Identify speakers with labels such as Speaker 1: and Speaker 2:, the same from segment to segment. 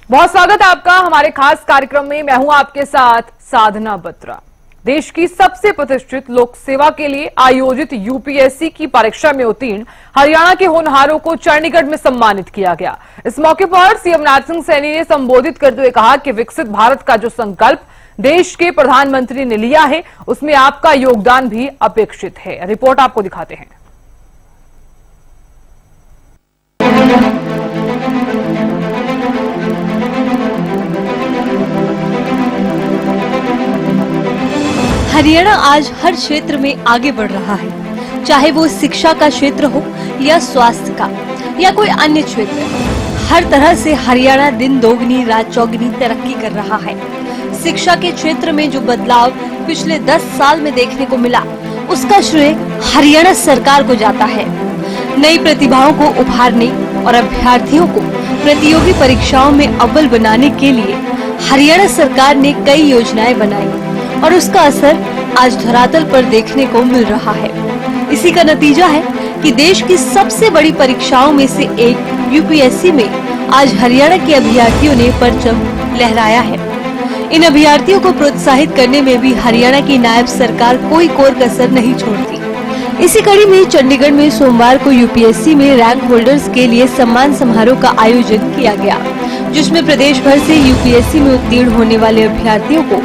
Speaker 1: बहुत स्वागत है आपका हमारे खास कार्यक्रम में। मैं हूं आपके साथ साधना बत्रा। देश की सबसे प्रतिष्ठित लोक सेवा के लिए आयोजित यूपीएससी की परीक्षा में उत्तीर्ण हरियाणा के होनहारों को चंडीगढ़ में सम्मानित किया गया। इस मौके पर सीएम नारायण सैनी ने संबोधित करते हुए कहा कि विकसित भारत का जो संकल्प देश के प्रधानमंत्री ने लिया है, उसमें आपका योगदान भी अपेक्षित है। रिपोर्ट आपको दिखाते हैं।
Speaker 2: हरियाणा आज हर क्षेत्र में आगे बढ़ रहा है, चाहे वो शिक्षा का क्षेत्र हो या स्वास्थ्य का या कोई अन्य क्षेत्र। हर तरह से हरियाणा दिन दोगुनी रात चौगुनी तरक्की कर रहा है। शिक्षा के क्षेत्र में जो बदलाव पिछले 10 साल में देखने को मिला, उसका श्रेय हरियाणा सरकार को जाता है। नई प्रतिभाओं को उभारने और अभ्यर्थियों को प्रतियोगी परीक्षाओं में अव्वल बनाने के लिए हरियाणा सरकार ने कई योजनाएं बनाई और उसका असर आज धरातल पर देखने को मिल रहा है। इसी का नतीजा है कि देश की सबसे बड़ी परीक्षाओं में से एक यूपीएससी में आज हरियाणा के अभ्यर्थियों ने परचम लहराया है। इन अभ्यर्थियों को प्रोत्साहित करने में भी हरियाणा की नायब सरकार कोई कोर कसर नहीं छोड़ती। इसी कड़ी में चंडीगढ़ में सोमवार को यूपीएससी में रैंक होल्डर्स के लिए सम्मान समारोह का आयोजन किया गया, जिसमें प्रदेश भर से यूपीएससी में उत्तीर्ण होने वाले अभ्यर्थियों को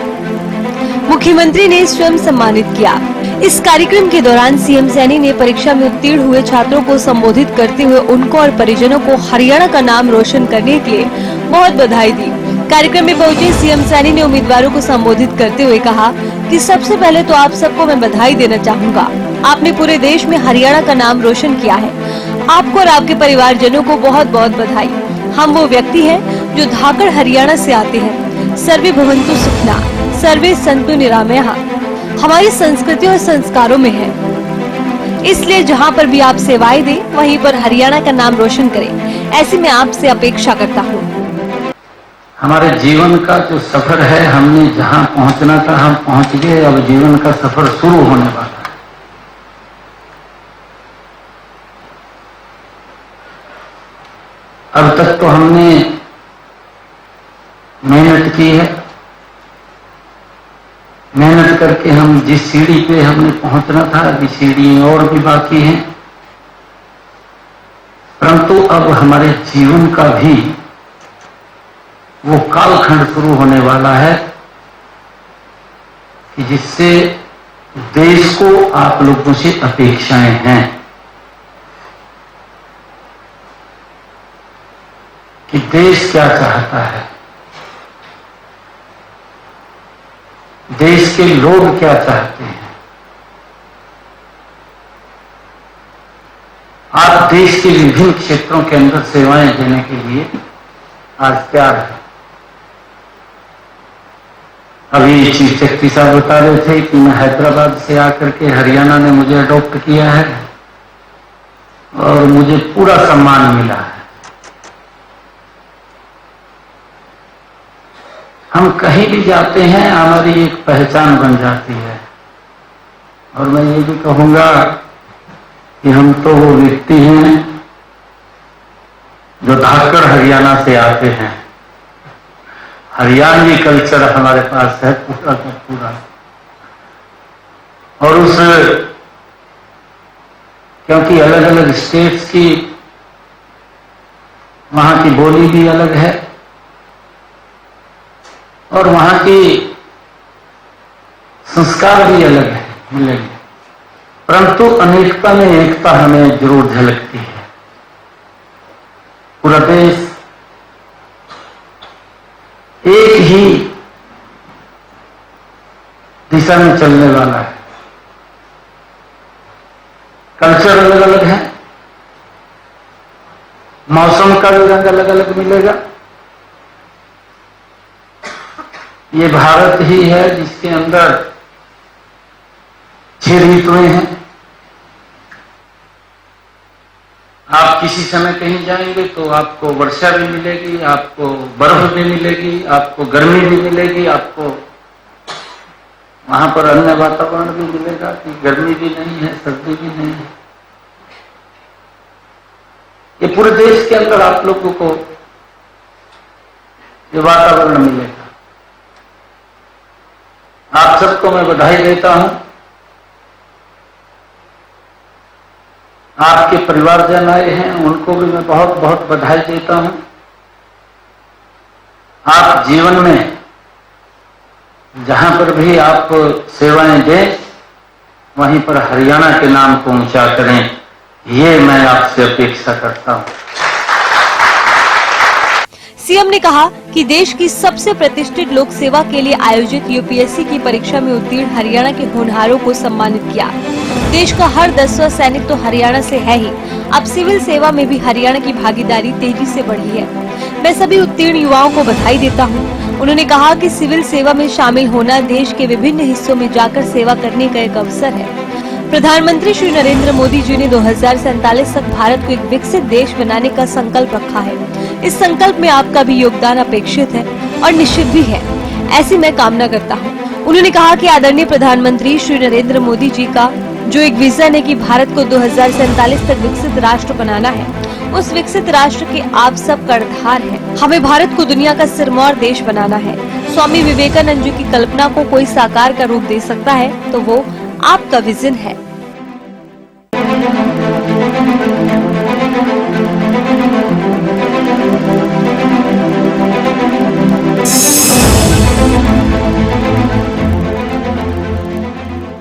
Speaker 2: मुख्यमंत्री ने स्वयं सम्मानित किया। इस कार्यक्रम के दौरान सीएम सैनी ने परीक्षा में उत्तीर्ण हुए छात्रों को संबोधित करते हुए उनको और परिजनों को हरियाणा का नाम रोशन करने के लिए बहुत बधाई दी। कार्यक्रम में पहुंचे सीएम सैनी ने उम्मीदवारों को संबोधित करते हुए कहा कि सबसे पहले तो आप सबको मैं बधाई देना चाहूँगा। आपने पूरे देश में हरियाणा का नाम रोशन किया है। आपको और आपके परिवारजनों को बहुत बहुत बधाई। हम वो व्यक्ति हैं जो धाकड़ हरियाणा से आते हैं। सर्वे भवन्तु सुखिनः, सर्वे सन्तु निरामयाः हमारी संस्कृति और संस्कारों में है। इसलिए जहाँ पर भी आप सेवाएं दें, वहीं पर हरियाणा का नाम रोशन करें, ऐसी मैं आपसे अपेक्षा करता हूँ।
Speaker 3: हमारे जीवन का जो सफर है, हमने जहाँ पहुँचना था हम पहुँच गए। अब जीवन का सफर शुरू होने वाला है। अब तक तो हमने मेहनत की है। मेहनत करके हम जिस सीढ़ी पे हमने पहुंचना था, अभी सीढ़ी और भी बाकी है। परंतु अब हमारे जीवन का भी वो कालखंड शुरू होने वाला है कि जिससे देश को आप लोगों से अपेक्षाएं हैं कि देश क्या चाहता है, देश के लोग क्या चाहते हैं। आप देश के विभिन्न क्षेत्रों के अंदर सेवाएं देने के लिए आज तैयार हैं। अभी चीफ सेक्रेटरी साहब बता रहे थे कि मैं हैदराबाद से आकर के हरियाणा ने मुझे अडॉप्ट किया है और मुझे पूरा सम्मान मिला है। हम कहीं भी जाते हैं, हमारी एक पहचान बन जाती है। और मैं ये भी कहूंगा कि हम तो वो व्यक्ति हैं जो धाकड़ हरियाणा से आते हैं। हरियाणवी कल्चर हमारे पास है पूरा का पूरा। और उस क्योंकि अलग अलग स्टेट्स की वहां की बोली भी अलग है और वहां की संस्कार भी अलग है, मिलेंगे। परंतु अनेकता में एकता हमें जरूर झलकती है। पूरा देश एक ही दिशा में चलने वाला है। कल्चर अलग अलग है, मौसम का भी रंग अलग अलग मिलेगा। ये भारत ही है जिसके अंदर 6 ऋतुएं हैं। आप किसी समय कहीं जाएंगे तो आपको वर्षा भी मिलेगी, आपको बर्फ भी मिलेगी, आपको गर्मी भी मिलेगी, आपको वहां पर अन्य वातावरण भी मिलेगा कि गर्मी भी नहीं है, सर्दी भी नहीं है। ये पूरे देश के अंदर आप लोगों को ये वातावरण मिलेगा। आप सबको मैं बधाई देता हूं। आपके परिवारजन आए हैं, उनको भी मैं बहुत बहुत बधाई देता हूं। आप जीवन में जहां पर भी आप सेवाएं दें, वहीं पर हरियाणा के नाम को ऊंचा करें, ये मैं आपसे अपेक्षा करता हूं।
Speaker 2: सीएम ने कहा कि देश की सबसे प्रतिष्ठित लोक सेवा के लिए आयोजित यूपीएससी की परीक्षा में उत्तीर्ण हरियाणा के होनहारों को सम्मानित किया। देश का हर 10वां सैनिक तो हरियाणा से है ही, अब सिविल सेवा में भी हरियाणा की भागीदारी तेजी से बढ़ी है। मैं सभी उत्तीर्ण युवाओं को बधाई देता हूं। उन्होंने कहा कि सिविल सेवा में शामिल होना देश के विभिन्न हिस्सों में जाकर सेवा करने का एक अवसर है। प्रधानमंत्री श्री नरेंद्र मोदी जी ने 2047 तक भारत को एक विकसित देश बनाने का संकल्प रखा है। इस संकल्प में आपका भी योगदान अपेक्षित है और निश्चित भी है, ऐसी मैं कामना करता हूं। उन्होंने कहा कि आदरणीय प्रधानमंत्री श्री नरेंद्र मोदी जी का जो एक विजन है कि भारत को 2047 तक विकसित राष्ट्र बनाना है, उस विकसित राष्ट्र के आप सब कर्णधार हैं। हमें भारत को दुनिया का सिरमौर देश बनाना है। स्वामी विवेकानंद जी की कल्पना को कोई साकार का रूप दे सकता है तो वो आपका विजन है।